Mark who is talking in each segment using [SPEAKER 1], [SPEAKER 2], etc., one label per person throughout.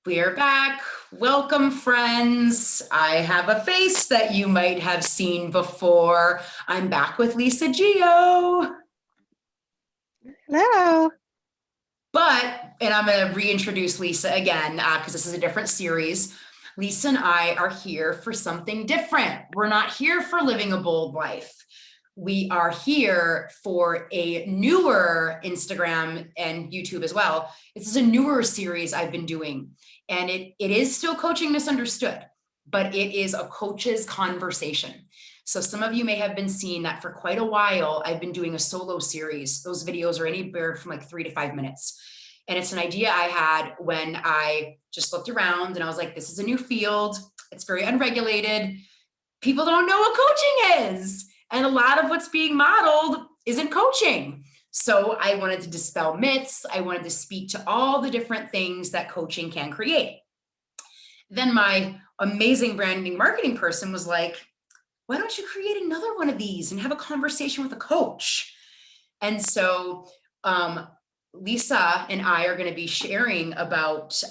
[SPEAKER 1] We are back. Welcome, friends. I have a face that you might have seen before. I'm back with Lisa Guillot.
[SPEAKER 2] Hello.
[SPEAKER 1] And I'm going to reintroduce Lisa again because this is a different series. Lisa and I are here for something different. We're not here for living a bold life. We are here for a newer Instagram and YouTube as well. This is a newer series I've been doing, and it is still Coaching Misunderstood, but it is a coach's conversation. So some of you may have been seeing that for quite a while. I've been doing a solo series. Those videos are anywhere from like 3 to 5 minutes. And it's an idea I had when I just looked around and I was like, this is a new field. It's very unregulated. People don't know what coaching is. And a lot of what's being modeled isn't coaching. So I wanted to dispel myths. I wanted to speak to all the different things that coaching can create. Then my amazing branding marketing person was like, why don't you create another one of these and have a conversation with a coach? And so Lisa and I are going to be sharing about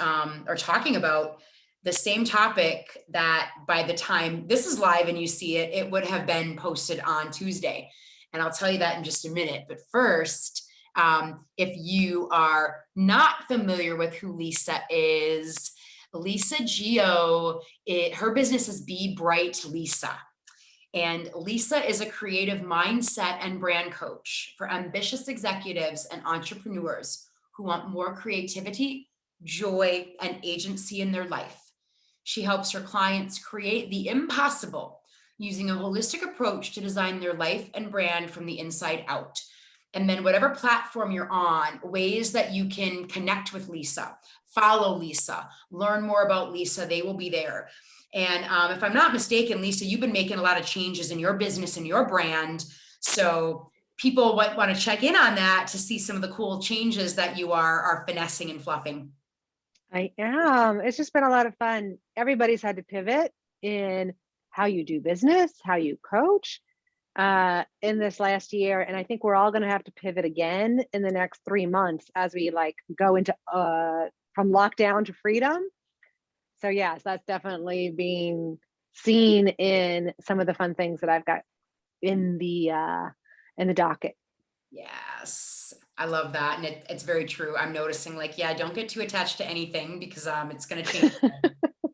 [SPEAKER 1] or talking about the same topic that by the time this is live and you see it, it would have been posted on Tuesday. And I'll tell you that in just a minute. But first, if you are not familiar with who Lisa is, Lisa Guillot, her business is Be Bright Lisa. And Lisa is a creative mindset and brand coach for ambitious executives and entrepreneurs who want more creativity, joy, and agency in their life. She helps her clients create the impossible using a holistic approach to design their life and brand from the inside out. And then whatever platform you're on, ways that you can connect with Lisa, follow Lisa, learn more about Lisa, they will be there. And if I'm not mistaken, Lisa, you've been making a lot of changes in your business and your brand. So people want to check in on that to see some of the cool changes that you are finessing and fluffing.
[SPEAKER 2] I am. It's just been a lot of fun. Everybody's had to pivot in how you do business, how you coach in this last year. And I think we're all going to have to pivot again in the next 3 months as we go into from lockdown to freedom. So yes, that's definitely being seen in some of the fun things that I've got in the docket.
[SPEAKER 1] Yes, I love that. And it's very true. I'm noticing don't get too attached to anything because it's going to change.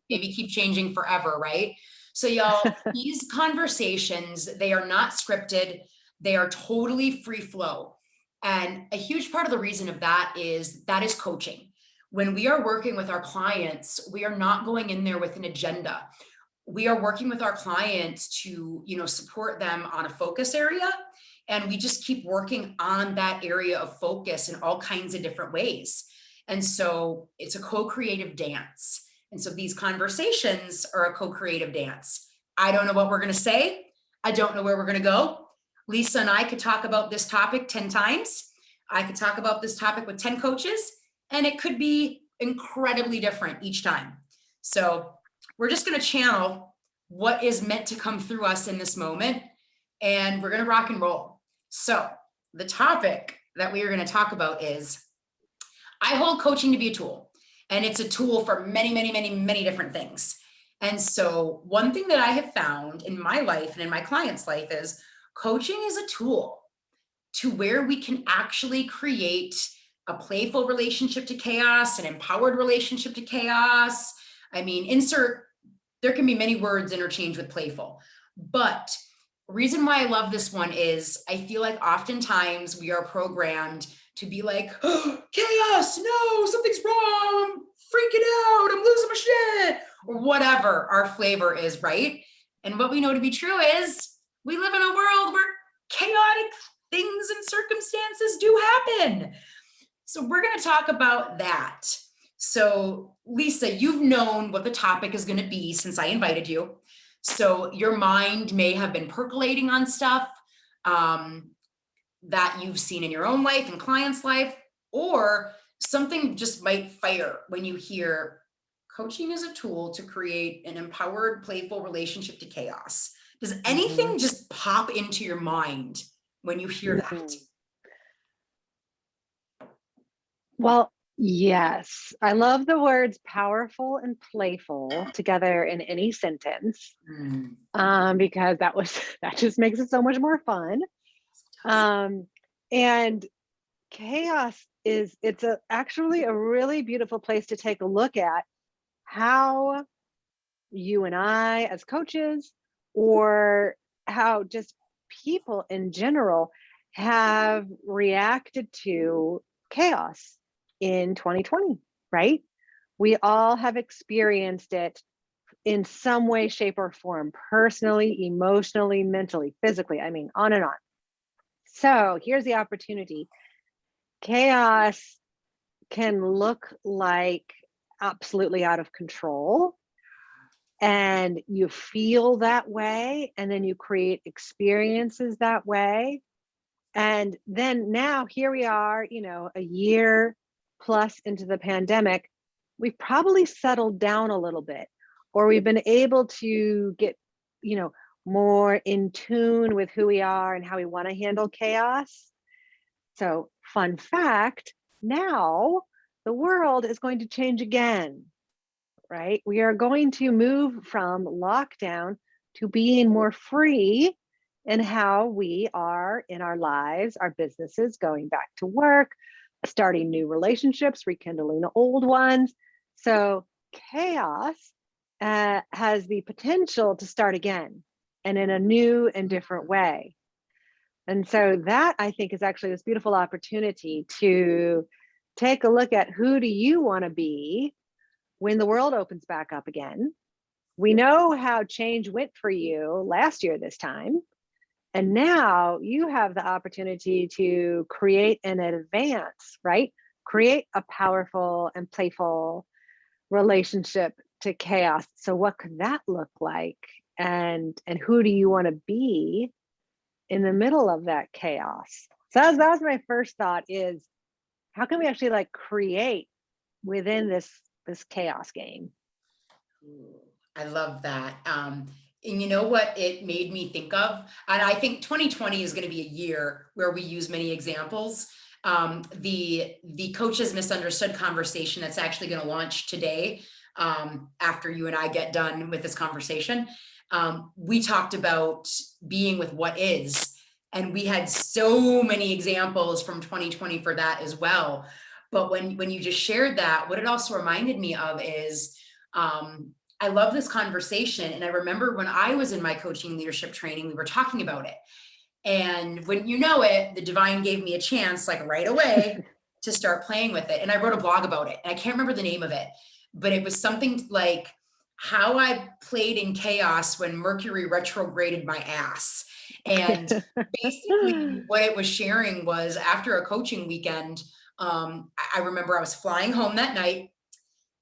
[SPEAKER 1] Maybe keep changing forever, right? So y'all, these conversations, they are not scripted. They are totally free flow. And a huge part of the reason of that is coaching. When we are working with our clients, we are not going in there with an agenda. We are working with our clients to, support them on a focus area. And we just keep working on that area of focus in all kinds of different ways. And so it's a co-creative dance. And so these conversations are a co-creative dance. I don't know what we're going to say. I don't know where we're going to go. Lisa and I could talk about this topic 10 times. I could talk about this topic with 10 coaches, and it could be incredibly different each time. So we're just going to channel what is meant to come through us in this moment, and we're going to rock and roll. So the topic that we are going to talk about is, I hold coaching to be a tool, and it's a tool for many, many, many, many different things. And so one thing that I have found in my life and in my clients' life is coaching is a tool to where we can actually create a playful relationship to chaos, an empowered relationship to chaos. I mean, there can be many words interchanged with playful, but the reason why I love this one is I feel like oftentimes we are programmed to be like, oh, chaos, no, something's wrong, I'm freaking out, I'm losing my shit, or whatever our flavor is, right? And what we know to be true is we live in a world where chaotic things and circumstances do happen. So we're going to talk about that. So Lisa, you've known what the topic is going to be since I invited you. So your mind may have been percolating on stuff that you've seen in your own life and clients' life, or something just might fire when you hear coaching is a tool to create an empowered, playful relationship to chaos. Does anything just pop into your mind when you hear that?
[SPEAKER 2] Well, Yes, I love the words powerful and playful together in any sentence,
[SPEAKER 1] Mm,
[SPEAKER 2] because that just makes it so much more fun. Um, and chaos it's actually a really beautiful place to take a look at how you and I as coaches, or how just people in general have reacted to chaos in 2020, right? We all have experienced it in some way, shape, or form, personally, emotionally, mentally, physically. I mean, on and on. So here's the opportunity. Chaos can look like absolutely out of control, and you feel that way, and then you create experiences that way. And then now here we are, a year plus into the pandemic. We've probably settled down a little bit, or we've been able to get, you know, more in tune with who we are and how we want to handle chaos. So, fun fact, now the world is going to change again, right? We are going to move from lockdown to being more free in how we are in our lives, our businesses, going back to work, starting new relationships, rekindling old ones. So chaos has the potential to start again, and in a new and different way. And so that, I think, is actually this beautiful opportunity to take a look at, who do you want to be when the world opens back up again? We know how change went for you last year this time. And now you have the opportunity to create an advance, right? Create a powerful and playful relationship to chaos. So what could that look like? And who do you want to be in the middle of that chaos? So that was my first thought, is how can we actually like create within this chaos game?
[SPEAKER 1] ooh, I love that. And you know what it made me think of? And I think 2020 is going to be a year where we use many examples. The coaches misunderstood conversation that's actually going to launch today, after you and I get done with this conversation. We talked about being with what is, and we had so many examples from 2020 for that as well. But when you just shared that, what it also reminded me of is, I love this conversation. And I remember when I was in my coaching leadership training, we were talking about it. And when you know it, the divine gave me a chance, like right away, to start playing with it. And I wrote a blog about it. And I can't remember the name of it, but it was something like how I played in chaos when Mercury retrograded my ass. And basically, what it was sharing was, after a coaching weekend, I remember I was flying home that night,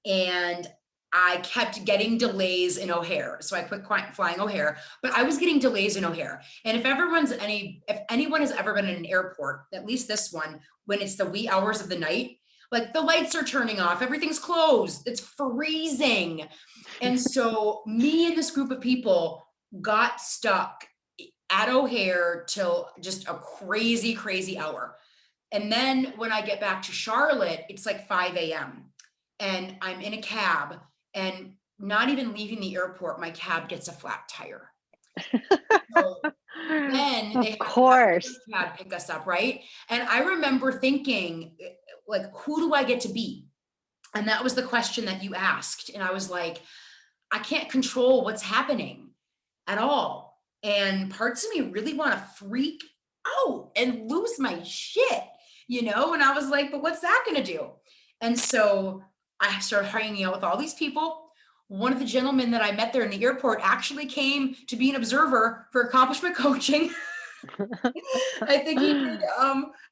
[SPEAKER 1] and I kept getting delays in O'Hare. So I quit flying O'Hare, but I was getting delays in O'Hare. And if anyone has ever been in an airport, at least this one, when it's the wee hours of the night, like the lights are turning off, everything's closed, it's freezing. And so me and this group of people got stuck at O'Hare till just a crazy, crazy hour. And then when I get back to Charlotte, it's like 5 a.m. and I'm in a cab, and not even leaving the airport, my cab gets a flat tire. So then they
[SPEAKER 2] Of
[SPEAKER 1] have to have
[SPEAKER 2] course.
[SPEAKER 1] a cab pick us up, right? And I remember thinking, like, who do I get to be? And that was the question that you asked. And I was like, I can't control what's happening at all. And parts of me really want to freak out and lose my shit, And I was like, but what's that going to do? And so I started hanging out with all these people. One of the gentlemen that I met there in the airport actually came to be an observer for accomplishment coaching. I think he did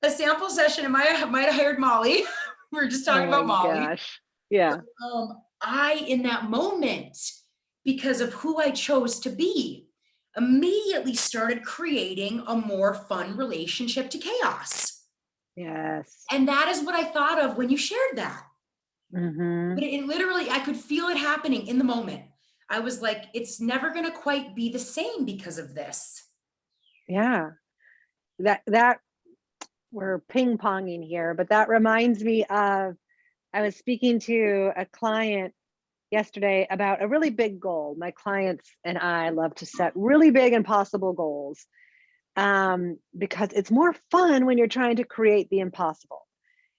[SPEAKER 1] a sample session, and might have hired Molly. We were just
[SPEAKER 2] Oh
[SPEAKER 1] talking
[SPEAKER 2] my
[SPEAKER 1] about Molly.
[SPEAKER 2] gosh. Yeah.
[SPEAKER 1] I, in that moment, because of who I chose to be, immediately started creating a more fun relationship to chaos.
[SPEAKER 2] Yes.
[SPEAKER 1] And that is what I thought of when you shared that.
[SPEAKER 2] Hmm.
[SPEAKER 1] But it literally, I could feel it happening in the moment. I was like, it's never going to quite be the same because of this.
[SPEAKER 2] Yeah. That we're ping ponging here, but that reminds me of I was speaking to a client yesterday about a really big goal. My clients and I love to set really big, impossible goals because it's more fun when you're trying to create the impossible.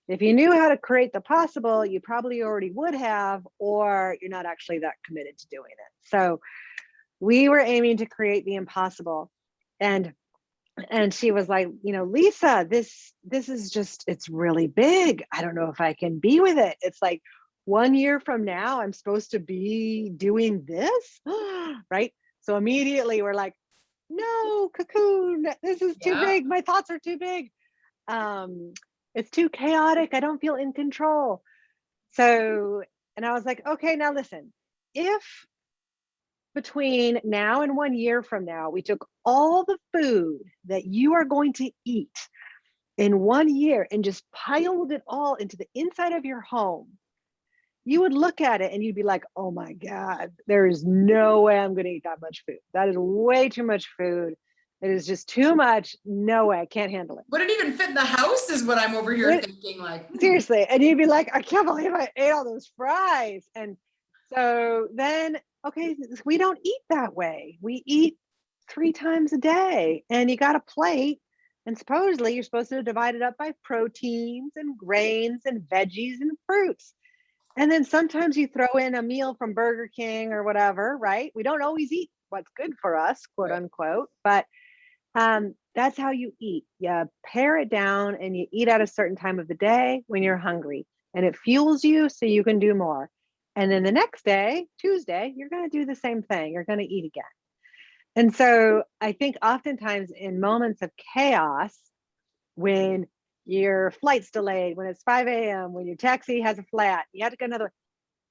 [SPEAKER 2] If you knew how to create the possible, you probably already would have, or you're not actually that committed to doing it. So we were aiming to create the impossible. And she was like, Lisa, this is just, it's really big. I don't know if I can be with it. It's like 1 year from now, I'm supposed to be doing this, right? So immediately we're like, no, cocoon, this is too
[SPEAKER 1] Yeah.
[SPEAKER 2] big. My thoughts are too big. Um, it's too chaotic. I don't feel in control. So, and I was like, okay, now listen, if between now and 1 year from now, we took all the food that you are going to eat in 1 year and just piled it all into the inside of your home, you would look at it and you'd be like, oh my God, there is no way I'm going to eat that much food. That is way too much food. It is just too much. No way, I can't handle it.
[SPEAKER 1] Would it even fit in the house is what I'm over here thinking, like,
[SPEAKER 2] Seriously. And you'd be like, I can't believe I ate all those fries. And so then, okay, we don't eat that way. We eat 3 times a day and you got a plate. And supposedly you're supposed to divide it up by proteins and grains and veggies and fruits. And then sometimes you throw in a meal from Burger King or whatever, right? We don't always eat what's good for us, quote
[SPEAKER 1] right.
[SPEAKER 2] unquote, but that's how you eat. You pare it down and you eat at a certain time of the day when you're hungry, and it fuels you so you can do more. And then the next day, Tuesday, you're going to do the same thing. You're going to eat again. And so I think oftentimes in moments of chaos, when your flight's delayed, when it's 5 a.m., when your taxi has a flat, you have to go another,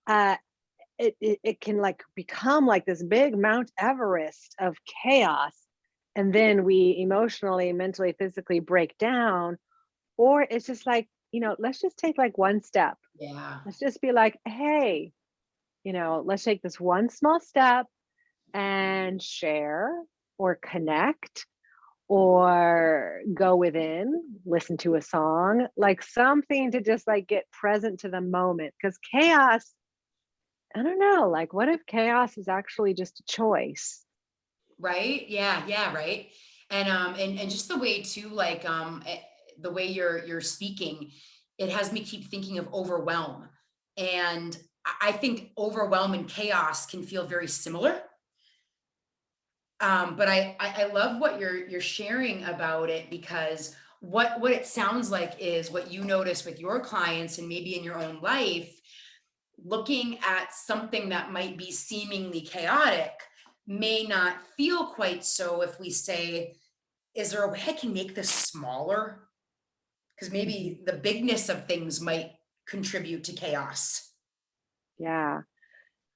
[SPEAKER 2] uh, it can like become like this big Mount Everest of chaos. And then we emotionally, mentally, physically break down. Or it's just like, let's just take like one step.
[SPEAKER 1] Yeah.
[SPEAKER 2] Let's just be like, hey, let's take this one small step and share or connect or go within, listen to a song, like something to just like get present to the moment. Because chaos, I don't know, like what if chaos is actually just a choice?
[SPEAKER 1] Right. Yeah. Yeah. Right. And just the way too, like, the way you're speaking, it has me keep thinking of overwhelm. And I think overwhelm and chaos can feel very similar. But I love what you're sharing about it, because what it sounds like is what you notice with your clients and maybe in your own life, looking at something that might be seemingly chaotic may not feel quite so if we say, is there a way I can make this smaller? Because
[SPEAKER 2] Mhm.
[SPEAKER 1] maybe the bigness of things might contribute to chaos.
[SPEAKER 2] Yeah,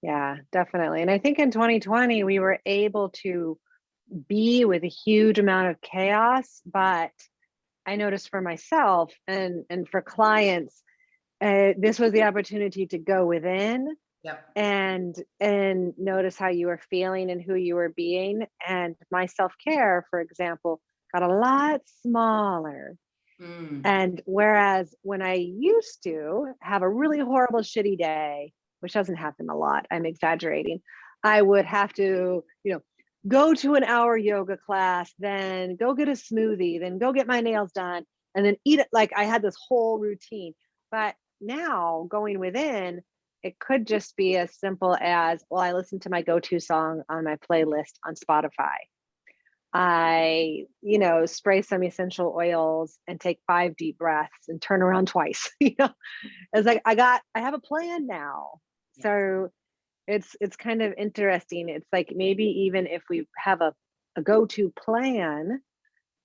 [SPEAKER 2] yeah, definitely. And I think in 2020, we were able to be with a huge amount of chaos, but I noticed for myself and for clients, this was the opportunity to go within
[SPEAKER 1] Yep.
[SPEAKER 2] and notice how you were feeling and who you were being. And my self-care, for example, got a lot smaller.
[SPEAKER 1] Mm.
[SPEAKER 2] And whereas when I used to have a really horrible, shitty day, which doesn't happen a lot, I'm exaggerating, I would have to, go to an hour yoga class, then go get a smoothie, then go get my nails done, and then eat it. Like I had this whole routine. But now going within, it could just be as simple as, well, I listen to my go-to song on my playlist on Spotify. I, spray some essential oils and take 5 deep breaths and turn around twice. It's like I have a plan now.
[SPEAKER 1] Yeah.
[SPEAKER 2] So it's kind of interesting. It's like maybe even if we have a go-to plan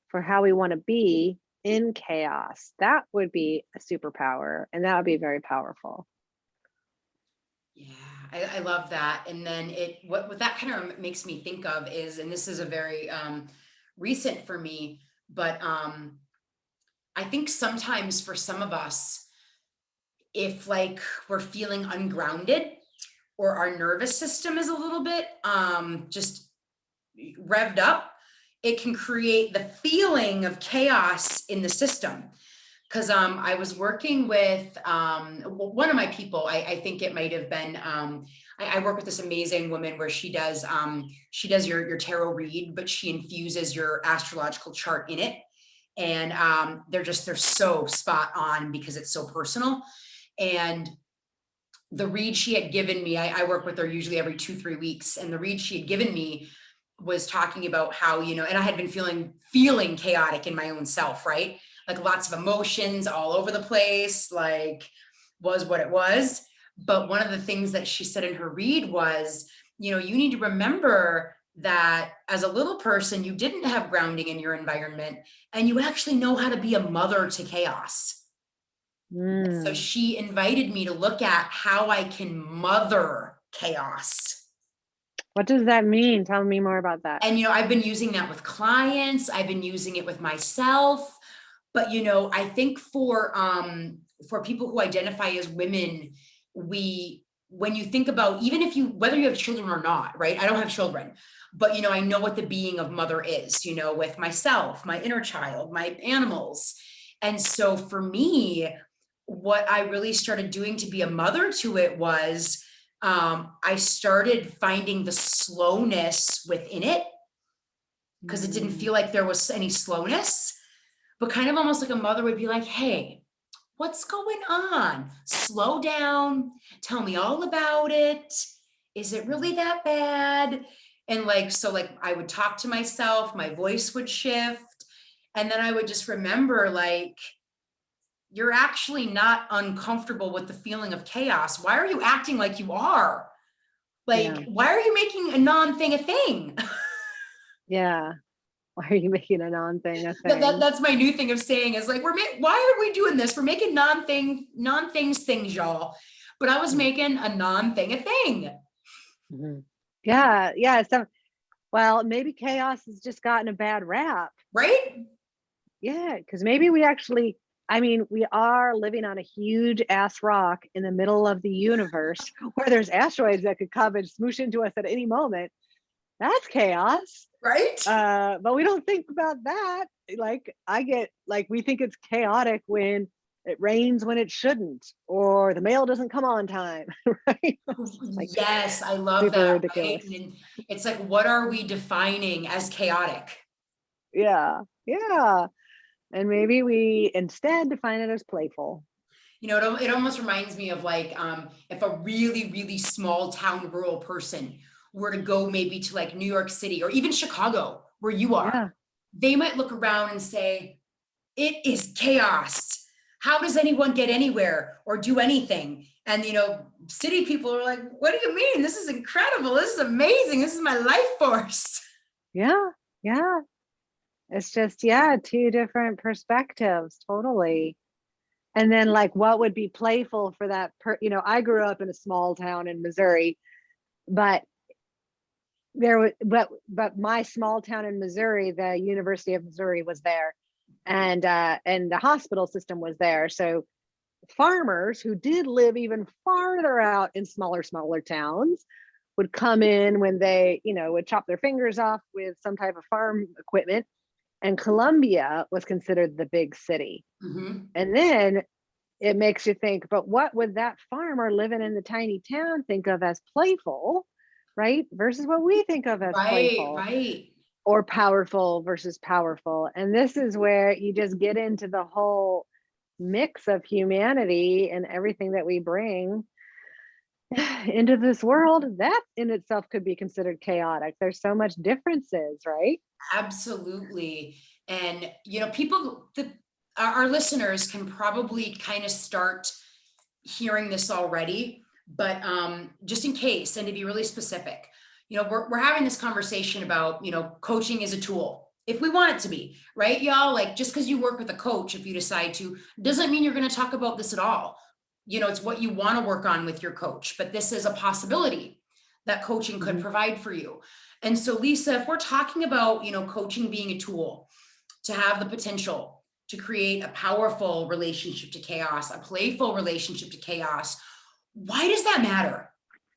[SPEAKER 2] for how we want to be in chaos, that would be a superpower and that would be very powerful.
[SPEAKER 1] Yeah, I love that. And then what that kind of makes me think of is, and this is a very recent for me, but I think sometimes for some of us, if like we're feeling ungrounded or our nervous system is a little bit just revved up, it can create the feeling of chaos in the system. Because I was working with one of my people. I think it might have been. I work with this amazing woman where she does your tarot read, but she infuses your astrological chart in it, and they're so spot on because it's so personal. And the read she had given me, I work with her usually every 2-3 weeks, and the read she had given me was talking about how, and I had been feeling chaotic in my own self, right? Like lots of emotions all over the place, like was what it was. But one of the things that she said in her read was, you need to remember that as a little person, you didn't have grounding in your environment, and you actually know how to be a mother to chaos. So she invited me to look at how I can mother chaos.
[SPEAKER 2] What does that mean? Tell me more about that.
[SPEAKER 1] And, I've been using that with clients. I've been using it with myself. But, I think for people who identify as women, when you think about, even whether you have children or not, right? I don't have children, but, I know what the being of mother is, with myself, my inner child, my animals. And so for me, what I really started doing to be a mother to it was, I started finding the slowness within it, because it didn't feel like there was any slowness, but kind of almost like a mother would be like, hey, what's going on? Slow down. Tell me all about it. Is it really that bad? And so I would talk to myself, my voice would shift. And then I would just remember, you're actually not uncomfortable with the feeling of chaos. Why are you acting like you are? Why are you making a non-thing a thing?
[SPEAKER 2] Yeah. Why are you making a non-thing a thing?
[SPEAKER 1] That's my new thing of saying is why are we doing this? We're making non-things things, y'all. But I was making a non-thing a thing.
[SPEAKER 2] Mm-hmm. Yeah. Yeah. So, well, maybe chaos has just gotten a bad rap.
[SPEAKER 1] Right?
[SPEAKER 2] Yeah. Because maybe we are living on a huge ass rock in the middle of the universe where there's asteroids that could come and smoosh into us at any moment. That's chaos.
[SPEAKER 1] Right?
[SPEAKER 2] But we don't think about that. We think it's chaotic when it rains when it shouldn't, or the mail doesn't come on time, right?
[SPEAKER 1] Yes, I love that. Ridiculous. Right? And it's what are we defining as chaotic?
[SPEAKER 2] Yeah. Yeah. And maybe we instead define it as playful.
[SPEAKER 1] It almost reminds me of if a really, really small town rural person were to go maybe to New York City or even Chicago, where you are, they might look around and say, it is chaos. How does anyone get anywhere or do anything? And, city people are like, what do you mean? This is incredible. This is amazing. This is my life force.
[SPEAKER 2] Yeah. Yeah. It's just, two different perspectives. Totally. And then what would be playful for that? I grew up in a small town in Missouri, but my small town in Missouri, the University of Missouri was there, and the hospital system was there. So farmers who did live even farther out in smaller towns would come in when they, would chop their fingers off with some type of farm equipment. And Columbia was considered the big city. Mm-hmm. And then it makes you think, but what would that farmer living in the tiny town think of as playful, right? Versus what we think of as playful.
[SPEAKER 1] Right.
[SPEAKER 2] Or powerful versus powerful. And this is where you just get into the whole mix of humanity and everything that we bring into this world. That in itself could be considered chaotic. There's so much differences, right?
[SPEAKER 1] Absolutely. And, our listeners can probably kind of start hearing this already, but just in case, and to be really specific, we're having this conversation about, coaching is a tool, if we want it to be, right, y'all? Just because you work with a coach, if you decide to, doesn't mean you're going to talk about this at all. It's what you want to work on with your coach, but this is a possibility that coaching could provide for you. And so, Lisa, if we're talking about, coaching being a tool to have the potential to create a powerful relationship to chaos, a playful relationship to chaos, why does that matter?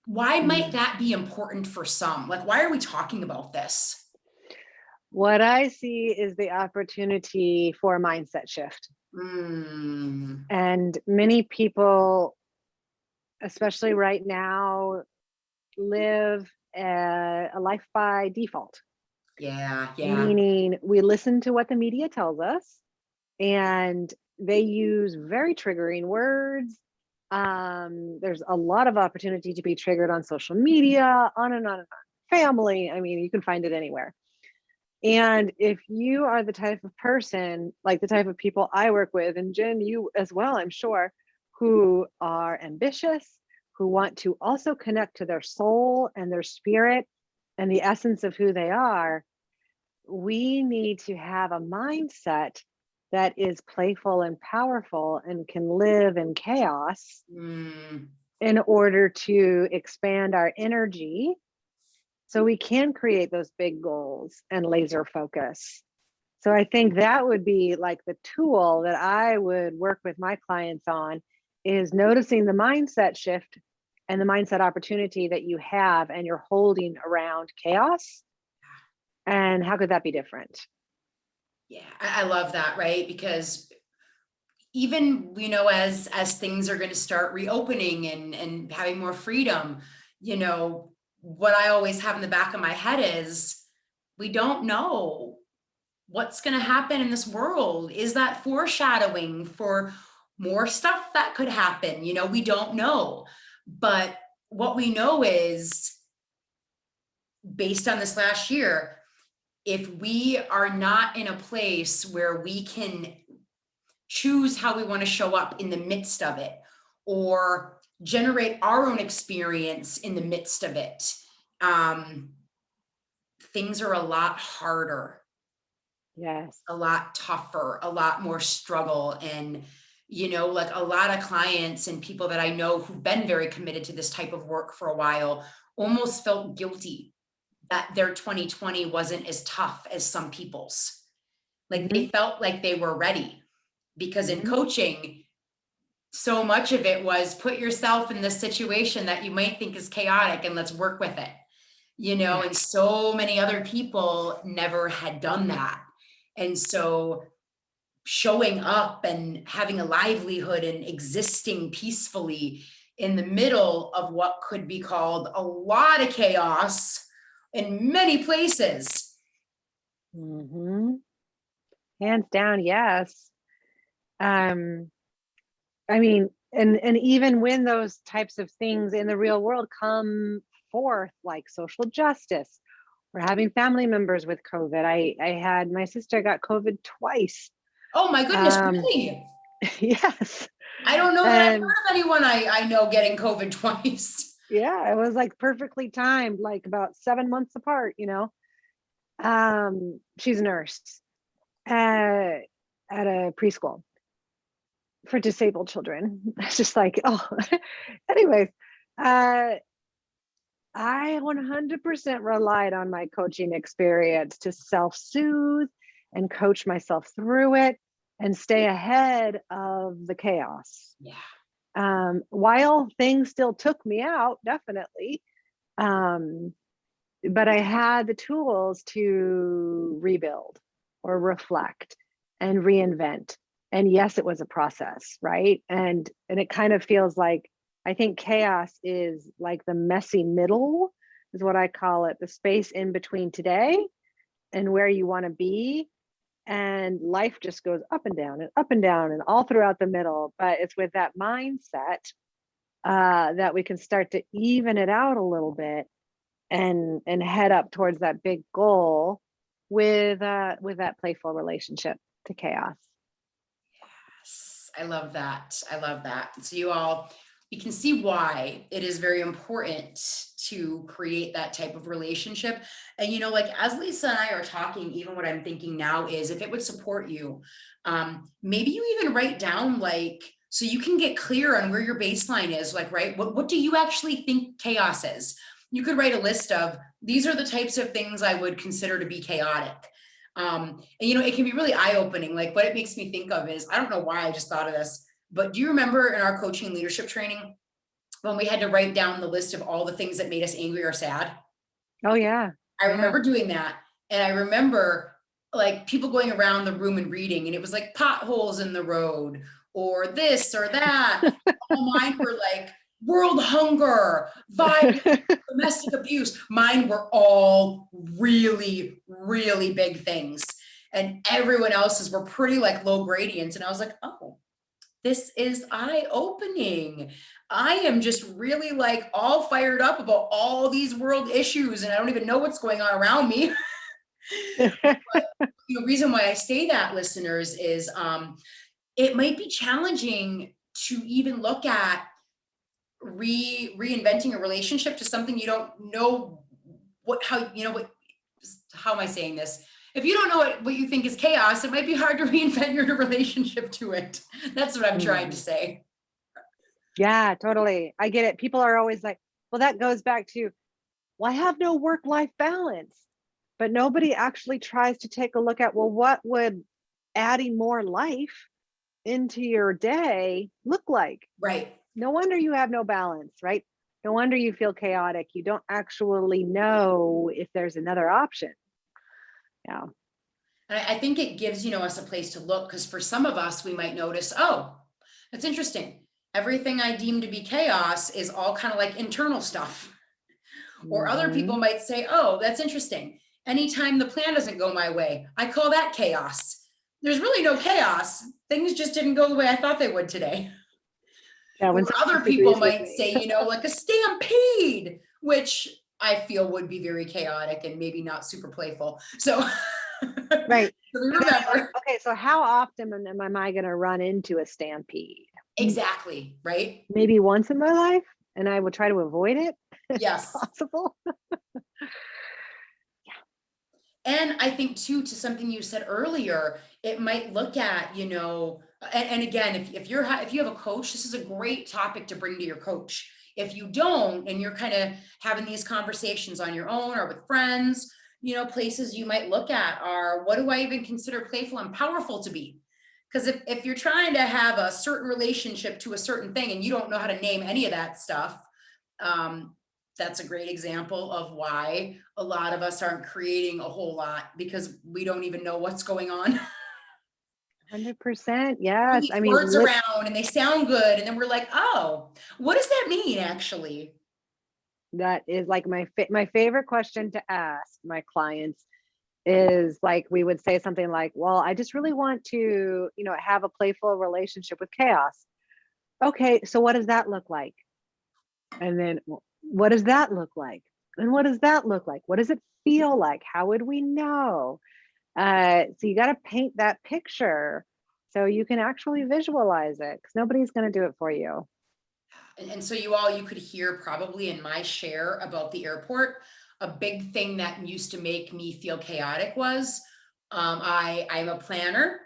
[SPEAKER 1] Why might that be important for some? Why are we talking about this?
[SPEAKER 2] What I see is the opportunity for a mindset shift.
[SPEAKER 1] Mm,
[SPEAKER 2] And many people, especially right now, live a life by default,
[SPEAKER 1] yeah, yeah.
[SPEAKER 2] meaning we listen to what the media tells us, and they use very triggering words. There's a lot of opportunity to be triggered on social media, on and on and on. Family, I mean, you can find it anywhere. And if you are the type of person, like the type of people I work with, and Jen, you as well, I'm sure, who are ambitious, who want to also connect to their soul and their spirit and the essence of who they are, we need to have a mindset that is playful and powerful and can live in chaos
[SPEAKER 1] Mm,
[SPEAKER 2] in order to expand our energy so we can create those big goals and laser focus. So I think that would be like the tool that I would work with my clients on, is noticing the mindset shift and the mindset opportunity that you have and you're holding around chaos, and how could that be different?
[SPEAKER 1] yeah, I love that, right? Because even, as things are going to start reopening and having more freedom, what I always have in the back of my head is we don't know what's going to happen in this world. Is that foreshadowing for more stuff that could happen? We don't know. But what we know is, based on this last year, if we are not in a place where we can choose how we want to show up in the midst of it, or generate our own experience in the midst of it, um, things are a lot harder,
[SPEAKER 2] Yes.
[SPEAKER 1] a lot tougher, a lot more struggle. And, like a lot of clients and people that I know who've been very committed to this type of work for a while almost felt guilty that their 2020 wasn't as tough as some people's. Like
[SPEAKER 2] Hmm.
[SPEAKER 1] they felt like they were ready, because in
[SPEAKER 2] Hmm.
[SPEAKER 1] coaching, so much of it was put yourself in this situation that you might think is chaotic and let's work with it, and
[SPEAKER 2] Yes.
[SPEAKER 1] so many other people never had done that. And so showing up and having a livelihood and existing peacefully in the middle of what could be called a lot of chaos in many places.
[SPEAKER 2] Hmm. Hands down, yes. Um, I mean, and even when those types of things in the real world come forth, like social justice or having family members with COVID, I had my sister got COVID twice.
[SPEAKER 1] Oh my goodness,
[SPEAKER 2] Um,
[SPEAKER 1] really?
[SPEAKER 2] yes.
[SPEAKER 1] I don't know that I've heard
[SPEAKER 2] And
[SPEAKER 1] of anyone I know getting COVID twice.
[SPEAKER 2] yeah, it was like perfectly timed, like about 7 months apart, she's a nurse at a preschool for disabled children. It's just like, oh, anyways, uh, I 100% relied on my coaching experience to self soothe and coach myself through it and stay ahead of the chaos.
[SPEAKER 1] Yeah.
[SPEAKER 2] While things still took me out, definitely. Um, but I had the tools to rebuild or reflect and reinvent. And yes, it was a process, right? And it kind of feels like, I think chaos is like the messy middle, is what I call it, the space in between today and where you want to be. And life just goes up and down and up and down and all throughout the middle. But it's with that mindset that we can start to even it out a little bit and head up towards that big goal with that playful relationship to chaos.
[SPEAKER 1] Yes, I love that. I love that. So you can see why it is very important to create that type of relationship. And like as Lisa and I are talking, even what I'm thinking now is, if it would support you, maybe you even write down, like, so you can get clear on where your baseline is, like, right, what do you actually think chaos is? You could write a list of, these are the types of things I would consider to be chaotic. And it can be really eye-opening. Like, what it makes me think of is, I don't know why I just thought of this, but do you remember in our coaching leadership training when we had to write down the list of all the things that made us angry or sad?
[SPEAKER 2] Oh yeah.
[SPEAKER 1] I
[SPEAKER 2] Yeah.
[SPEAKER 1] remember doing that. And I remember like people going around the room and reading, and it was like potholes in the road or this or that. All mine were like world hunger, violence, domestic abuse. Mine were all really, really big things. And everyone else's were pretty like low gradients. And I was like, oh, this is eye-opening. I am just really like all fired up about all these world issues, and I don't even know what's going on around me. The reason why I say that, listeners, is it might be challenging to even look at reinventing a relationship to something you don't know how am I saying this? If you don't know what you think is chaos, it might be hard to reinvent your relationship to it. That's what I'm trying to say.
[SPEAKER 2] Yeah, totally. I get it. People are always like, well, that goes back to, well, I have no work-life balance. But nobody actually tries to take a look at, well, what would adding more life into your day look like?
[SPEAKER 1] Right.
[SPEAKER 2] No wonder you have no balance, right? No wonder you feel chaotic. You don't actually know if there's another option. Yeah.
[SPEAKER 1] And I think it gives, us a place to look, because for some of us, we might notice, oh, that's interesting. Everything I deem to be chaos is all kind of like internal stuff. Or other people might say, oh, that's interesting. Anytime the plan doesn't go my way, I call that chaos. There's really no chaos. Things just didn't go the way I thought they would today.
[SPEAKER 2] Yeah,
[SPEAKER 1] Or other people might say, like a stampede, which I feel would be very chaotic and maybe not super playful. So,
[SPEAKER 2] right.
[SPEAKER 1] So remember.
[SPEAKER 2] Okay, so how often am I going to run into a stampede?
[SPEAKER 1] Exactly, right?
[SPEAKER 2] Maybe once in my life, and I will try to avoid it.
[SPEAKER 1] Yes.
[SPEAKER 2] Possible.
[SPEAKER 1] And I think too, to something you said earlier, it might look at, and again, if you have a coach, this is a great topic to bring to your coach. If you don't, and you're kind of having these conversations on your own or with friends, places you might look at are, what do I even consider playful and powerful to be? Because if you're trying to have a certain relationship to a certain thing and you don't know how to name any of that stuff, that's a great example of why a lot of us aren't creating a whole lot, because we don't even know what's going on.
[SPEAKER 2] 100%. Yes.
[SPEAKER 1] I mean, words around and they sound good. And then we're like, oh, what does that mean actually?
[SPEAKER 2] That is like my favorite question to ask my clients is like, we would say something like, well, I just really want to, have a playful relationship with chaos. Okay. So what does that look like? And then what does that look like? And what does that look like? What does it feel like? How would we know? So you got to paint that picture so you can actually visualize it, because nobody's going to do it for you.
[SPEAKER 1] And so you could hear probably in my share about the airport, a big thing that used to make me feel chaotic was I'm a planner,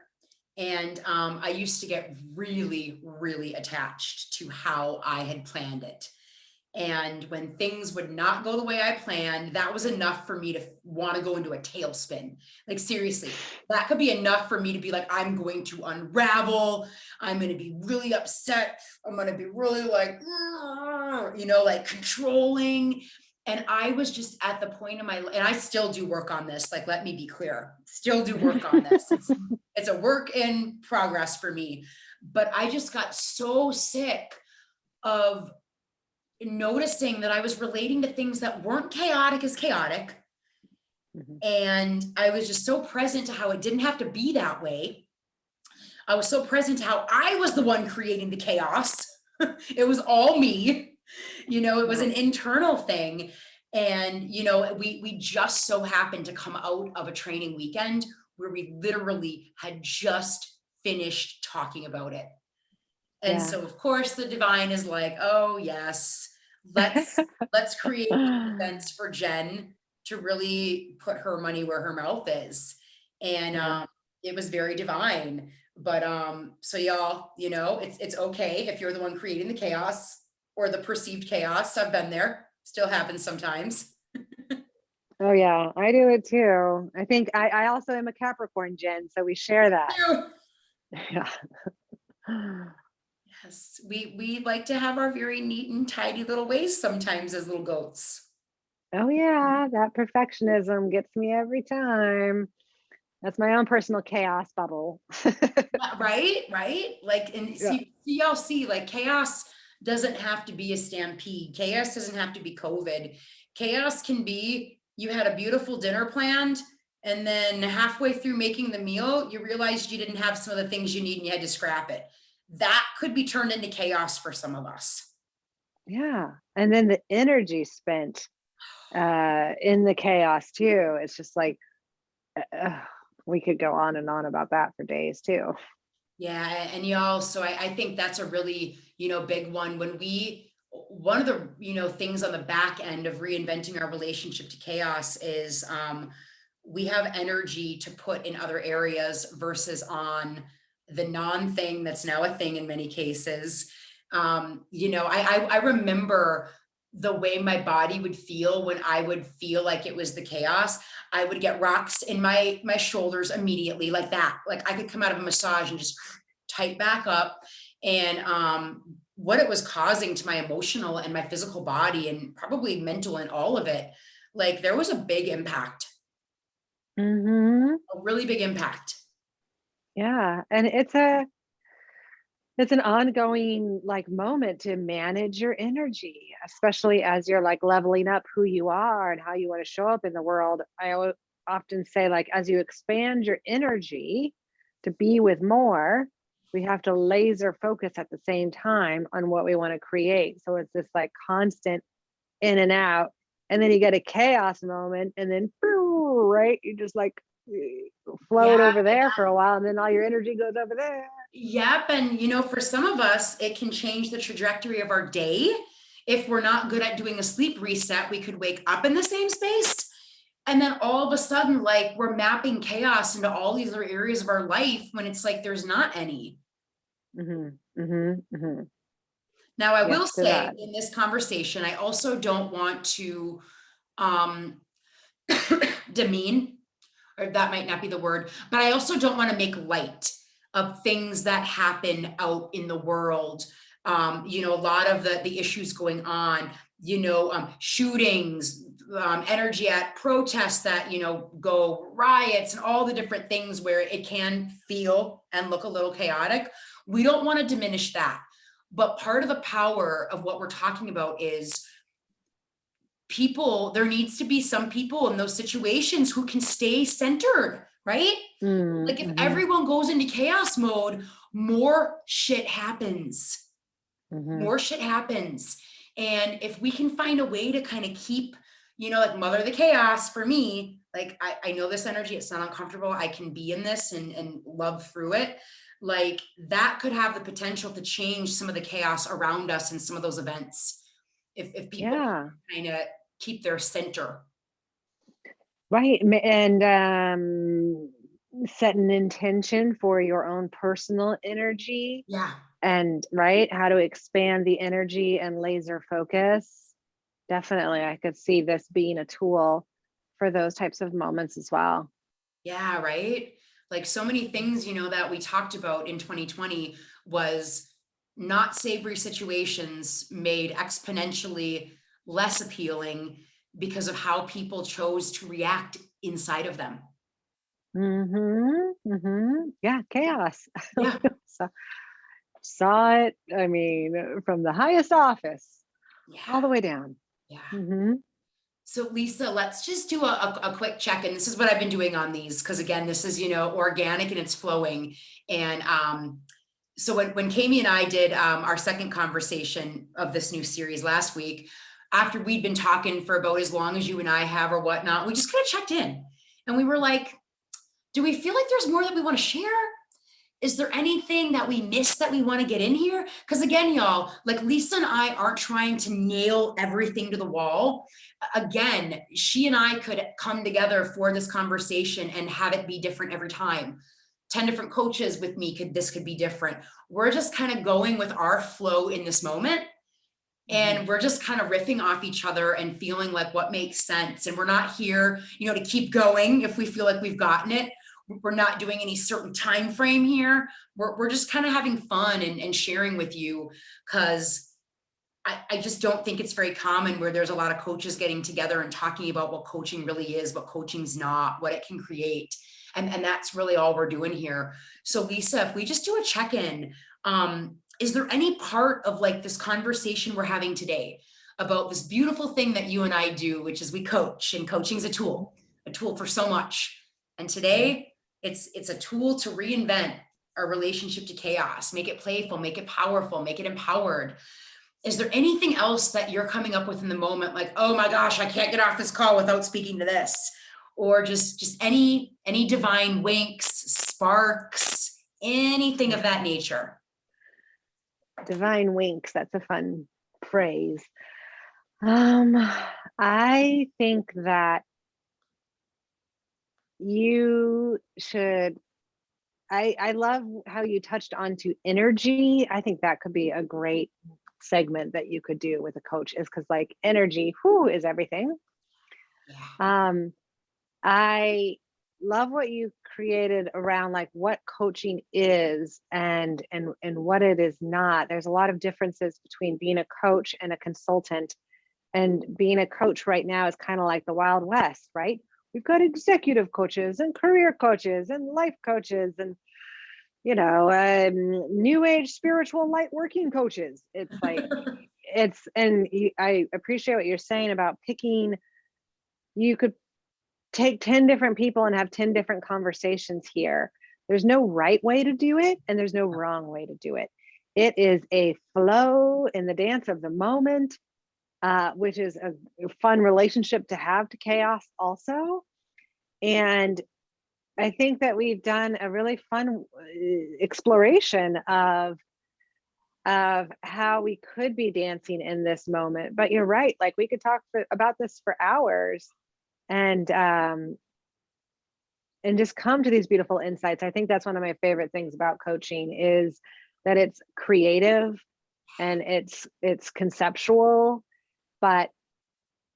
[SPEAKER 1] and I used to get really, really attached to how I had planned it. And when things would not go the way I planned, that was enough for me to want to go into a tailspin. Like, seriously, that could be enough for me to be like, I'm going to unravel. I'm going to be really upset. I'm going to be really like, like controlling. And I was just at the point in and I still do work on this. Like, let me be clear, still do work on this. It's a work in progress for me. But I just got so sick of noticing that I was relating to things that weren't chaotic as chaotic. And I was just so present to how it didn't have to be that way. I was so present to how I was the one creating the chaos. It was all me, it was an internal thing. And, we just so happened to come out of a training weekend where we literally had just finished talking about it. And so of course the divine is like, oh yes, let's create events for Jen to really put her money where her mouth is. And it was very divine. But so y'all, it's okay if you're the one creating the chaos or the perceived chaos. I've been there, still happens sometimes.
[SPEAKER 2] Oh yeah, I do it too. I think I also am a Capricorn, Jen, so we share that. Yeah.
[SPEAKER 1] Yes, we like to have our very neat and tidy little ways sometimes as little goats.
[SPEAKER 2] Oh yeah, that perfectionism gets me every time. That's my own personal chaos bubble.
[SPEAKER 1] Right. Like, and
[SPEAKER 2] Yeah.
[SPEAKER 1] y'all see, like, chaos doesn't have to be a stampede. Chaos doesn't have to be COVID. Chaos can be, you had a beautiful dinner planned, and then halfway through making the meal, you realized you didn't have some of the things you need and you had to scrap it. That could be turned into chaos for some of us.
[SPEAKER 2] Yeah. And then the energy spent in the chaos too. It's just like, uh, we could go on and on about that for days too.
[SPEAKER 1] Yeah, and y'all, so I think that's a really, big one. One of the, things on the back end of reinventing our relationship to chaos is we have energy to put in other areas versus on the non-thing that's now a thing in many cases. I remember the way my body would feel when I would feel like it was the chaos. I would get rocks in my shoulders immediately, like that. Like I could come out of a massage and just tight back up. And what it was causing to my emotional and my physical body and probably mental and all of it, like there was a big impact,
[SPEAKER 2] Mm-hmm.
[SPEAKER 1] a really big impact.
[SPEAKER 2] Yeah. And it's an ongoing like moment to manage your energy, especially as you're like leveling up who you are and how you want to show up in the world. Often say, like, as you expand your energy to be with more, we have to laser focus at the same time on what we want to create. So it's this like constant in and out. And then you get a chaos moment, and then right, you just like float
[SPEAKER 1] Yeah.
[SPEAKER 2] over there for a while, and then all your energy goes over there.
[SPEAKER 1] Yep. And, for some of us, it can change the trajectory of our day. If we're not good at doing a sleep reset, we could wake up in the same space. And then all of a sudden, like we're mapping chaos into all these other areas of our life when it's like there's not any.
[SPEAKER 2] Mm-hmm, mm-hmm, mm-hmm.
[SPEAKER 1] Now, I will
[SPEAKER 2] Yes to
[SPEAKER 1] say
[SPEAKER 2] that.
[SPEAKER 1] in this conversation, I also don't want to um, demean, or that might not be the word, but I also don't want to make light of things that happen out in the world. A lot of the issues going on, shootings, energy at protests that, go riots and all the different things where it can feel and look a little chaotic. We don't want to diminish that. But part of the power of what we're talking about is there needs to be some people in those situations who can stay centered, right? Like if
[SPEAKER 2] Mm-hmm,
[SPEAKER 1] everyone goes into chaos mode, more shit happens.
[SPEAKER 2] mm-hmm.
[SPEAKER 1] More shit happens. And if we can find a way to kind of keep, like mother the chaos for me, like I know this energy, it's not uncomfortable. I can be in this and love through it. Like that could have the potential to change some of the chaos around us in some of those events. If people
[SPEAKER 2] Yeah,
[SPEAKER 1] kind of keep their center.
[SPEAKER 2] right. And set an intention for your own personal energy,
[SPEAKER 1] Yeah.
[SPEAKER 2] and right, how to expand the energy and laser focus. Definitely, I could see this being a tool for those types of moments as well.
[SPEAKER 1] Yeah, right. Like so many things, that we talked about in 2020 was not savory situations made exponentially less appealing because of how people chose to react inside of them.
[SPEAKER 2] Mm-hmm, mm-hmm. Yeah, chaos.
[SPEAKER 1] Yeah.
[SPEAKER 2] So, saw it, I mean, from the highest office all
[SPEAKER 1] Yeah.
[SPEAKER 2] the way down.
[SPEAKER 1] Yeah.
[SPEAKER 2] Mm-hmm.
[SPEAKER 1] So Lisa, let's just do a quick check. And this is what I've been doing on these. Cause again, this is, organic and it's flowing. And, so when Kami and I did our second conversation of this new series last week, after we'd been talking for about as long as you and I have or whatnot, we just kind of checked in and we were like, do we feel like there's more that we want to share? Is there anything that we missed that we want to get in here? Because again, y'all, like Lisa and I aren't trying to nail everything to the wall. Again, she and I could come together for this conversation and have it be different every time. 10 different coaches with me this could be different. We're just kind of going with our flow in this moment. And we're just kind of riffing off each other and feeling like what makes sense. And we're not here, to keep going if we feel like we've gotten it. We're not doing any certain time frame here. We're just kind of having fun and sharing with you because I just don't think it's very common where there's a lot of coaches getting together and talking about what coaching really is, what coaching's not, what it can create. And that's really all we're doing here. So Lisa, if we just do a check-in, is there any part of like this conversation we're having today about this beautiful thing that you and I do, which is we coach, and coaching's a tool for so much. And today it's a tool to reinvent our relationship to chaos, make it playful, make it powerful, make it empowered. Is there anything else that you're coming up with in the moment? Like, oh my gosh, I can't get off this call without speaking to this, or just any divine winks, sparks, anything of that nature.
[SPEAKER 2] Divine winks. That's a fun phrase. I think that you should, I love how you touched onto energy. I think that could be a great segment that you could do with a coach, is because like energy, who is everything.
[SPEAKER 1] Yeah.
[SPEAKER 2] I love what you created around like what coaching is and what it is not. There's a lot of differences between being a coach and a consultant, and being a coach right now is kind of like the Wild West, right? We've got executive coaches and career coaches and life coaches and new age spiritual light working coaches. It's like I appreciate what you're saying about picking. You could take 10 different people and have 10 different conversations here. There's no right way to do it, and there's no wrong way to do it. It is a flow in the dance of the moment, which is a fun relationship to have to chaos also. And I think that we've done a really fun exploration of how we could be dancing in this moment. But you're right, like we could talk about this for hours and just come to these beautiful insights. I think that's one of my favorite things about coaching, is that it's creative and it's conceptual, but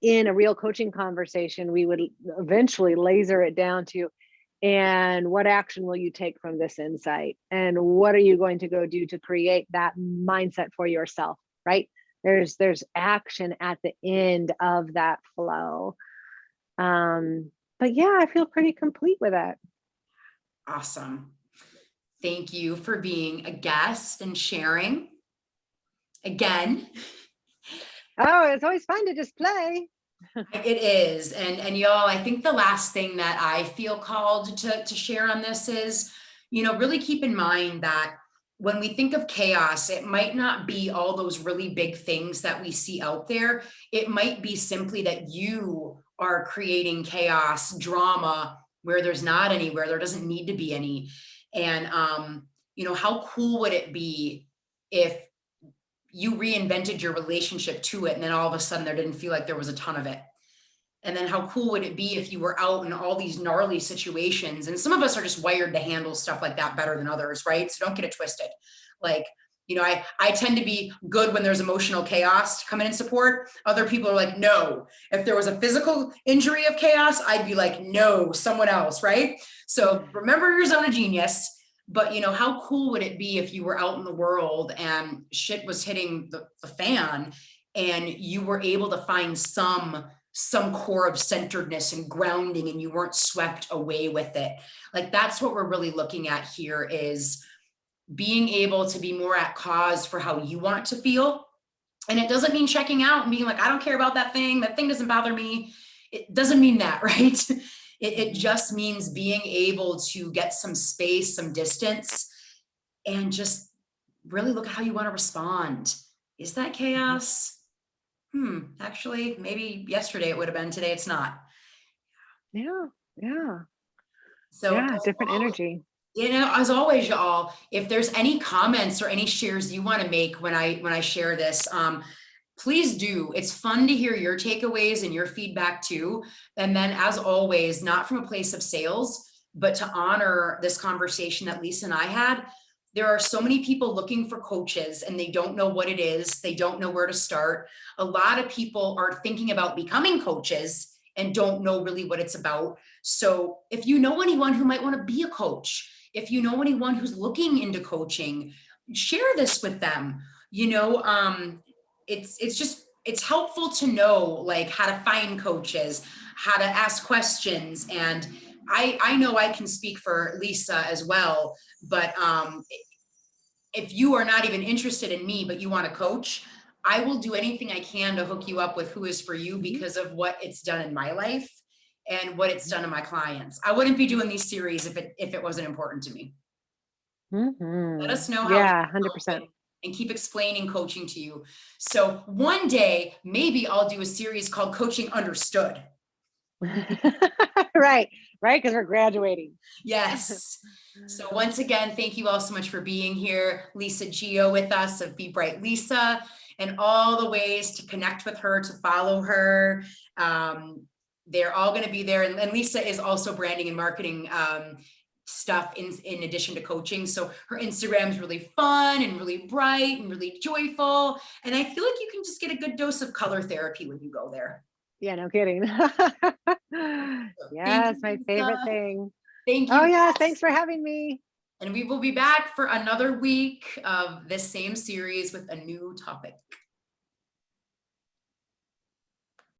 [SPEAKER 2] in a real coaching conversation, we would eventually laser it down to, and what action will you take from this insight? And what are you going to go do to create that mindset for yourself, right? There's action at the end of that flow. But yeah, I feel pretty complete with that.
[SPEAKER 1] Awesome. Thank you for being a guest and sharing again.
[SPEAKER 2] Oh, it's always fun to just play.
[SPEAKER 1] It is. And y'all, I think the last thing that I feel called to share on this is, really keep in mind that when we think of chaos, it might not be all those really big things that we see out there. It might be simply that you are creating chaos, drama, where there's not any, where there doesn't need to be any. And, how cool would it be if you reinvented your relationship to it, and then all of a sudden there didn't feel like there was a ton of it? And then how cool would it be if you were out in all these gnarly situations? And some of us are just wired to handle stuff like that better than others, right? So don't get it twisted. Like, I tend to be good when there's emotional chaos to come in and support. Other people are like, no. If there was a physical injury of chaos, I'd be like, no, someone else, right? So remember your zone of genius. But how cool would it be if you were out in the world and shit was hitting the fan, and you were able to find some core of centeredness and grounding, and you weren't swept away with it? Like, that's what we're really looking at here, is being able to be more at cause for how you want to feel. And it doesn't mean checking out and being like, I don't care about that thing doesn't bother me. It doesn't mean that, right? It just means being able to get some space, some distance, and just really look at how you want to respond. Is that chaos? Actually, maybe yesterday it would have been, today it's not.
[SPEAKER 2] Yeah.
[SPEAKER 1] So
[SPEAKER 2] yeah, different energy.
[SPEAKER 1] As always, y'all, if there's any comments or any shares you want to make when I share this, please do. It's fun to hear your takeaways and your feedback too. And then, as always, not from a place of sales, but to honor this conversation that Lisa and I had. There are so many people looking for coaches, and they don't know what it is. They don't know where to start. A lot of people are thinking about becoming coaches and don't know really what it's about. So if you know anyone who might want to be a coach, if you know anyone who's looking into coaching, share this with them. it's helpful to know like how to find coaches, how to ask questions. And I know I can speak for Lisa as well, but if you are not even interested in me, but you want to coach, I will do anything I can to hook you up with who is for you because of what it's done in my life and what it's done to my clients. I wouldn't be doing these series if it wasn't important to me. Let us know how
[SPEAKER 2] Yeah, 100%.
[SPEAKER 1] and keep explaining coaching to you. So one day, maybe I'll do a series called Coaching Understood.
[SPEAKER 2] Right, because we're graduating.
[SPEAKER 1] Yes. So once again, thank you all so much for being here. Lisa Guillot with us of Be Bright Lisa, and all the ways to connect with her, to follow her. They're all going to be there. And Lisa is also branding and marketing stuff in addition to coaching. So her Instagram is really fun and really bright and really joyful. And I feel like you can just get a good dose of color therapy when you go there.
[SPEAKER 2] Yeah, no kidding. Yes, my favorite thing.
[SPEAKER 1] Thank you.
[SPEAKER 2] Oh yeah, thanks for having me.
[SPEAKER 1] And we will be back for another week of this same series with a new topic.